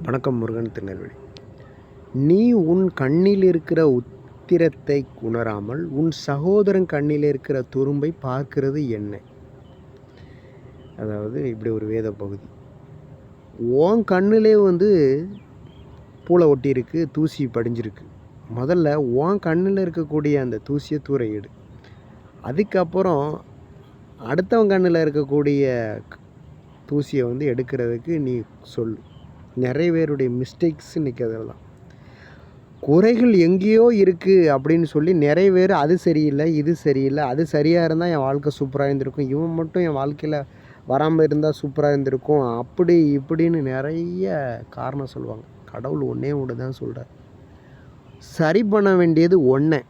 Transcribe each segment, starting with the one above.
வணக்கம். முருகன், திருநெல்வேலி. நீ உன் கண்ணில் இருக்கிற உத்திரத்தை உணராமல் உன் சகோதரன் கண்ணில் இருக்கிற துரும்பை பார்க்கிறது என்ன? அதாவது இப்படி ஒரு வேத பகுதி. உன் கண்ணிலே பூளை ஒட்டியிருக்கு, தூசி படிஞ்சிருக்கு. முதல்ல உன் கண்ணில் இருக்கக்கூடிய அந்த தூசியை தூர எடு. அதுக்கப்புறம் அடுத்தவன் கண்ணில் இருக்கக்கூடிய தூசியை எடுக்கிறதுக்கு நீ சொல். நிறைய பேருடைய மிஸ்டேக்ஸ் இன்றைக்கி அதெல்லாம் குறைகள் எங்கேயோ இருக்குது அப்படின்னு சொல்லி நிறைய பேர் அது சரியில்லை, இது சரியில்லை, அது சரியாக இருந்தால் என் வாழ்க்கை சூப்பராக இருந்திருக்கும், இவன் மட்டும் என் வாழ்க்கையில் வராமல் இருந்தால் சூப்பராக இருந்திருக்கும், அப்படி இப்படின்னு நிறைய காரணம் சொல்லுவாங்க. கடவுள் ஒன்றே ஒன்று தான் சொல்கிறார், சரி பண்ண வேண்டியது ஒன்றை.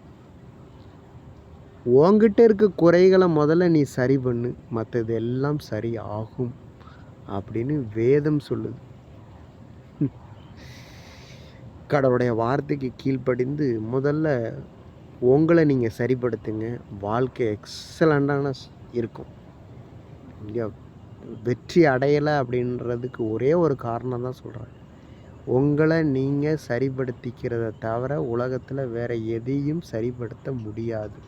உங்ககிட்ட இருக்க குறைகளை முதல்ல நீ சரி பண்ணு, மற்றது எல்லாம் சரி ஆகும் அப்படின்னு வேதம் சொல்லுது. கடவுளுடைய வார்த்தைக்கு கீழ்ப்படிந்து முதல்ல உங்களை நீங்கள் சரிப்படுத்துங்க. வாழ்க்கை எக்ஸலண்ட்டான இருக்கும். இங்கே வெற்றி அடையலை அப்படின்றதுக்கு ஒரே ஒரு காரணம் தான் சொல்கிறேன், உங்களை நீங்கள் சரிப்படுத்திக்கிறத தவிர உலகத்தில் வேறு எதையும் சரிப்படுத்த முடியாது.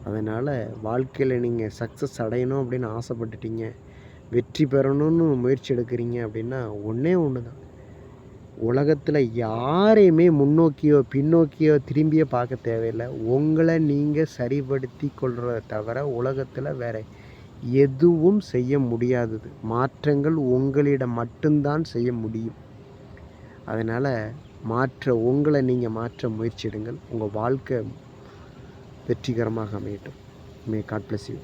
அதனால் வாழ்க்கையில் நீங்கள் சக்ஸஸ் அடையணும் அப்படின்னு ஆசைப்பட்டுட்டீங்க, வெற்றி பெறணும்னு முயற்சி எடுக்கிறீங்க அப்படின்னா ஒன்றே ஒன்று தான், உலகத்தில் யாரையுமே முன்னோக்கியோ பின்னோக்கியோ திரும்பியோ பார்க்க தேவையில்லை. உங்களை நீங்கள் சரிப்படுத்தி கொள்கிறத தவிர உலகத்தில் வேறு எதுவும் செய்ய முடியாதது. மாற்றங்கள் உங்களிடம் மட்டும்தான் செய்ய முடியும். அதனால் உங்களை நீங்கள் மாற்ற முயற்சிடுங்கள். உங்கள் வாழ்க்கை வெற்றிகரமாக அமையட்டும். May God bless you.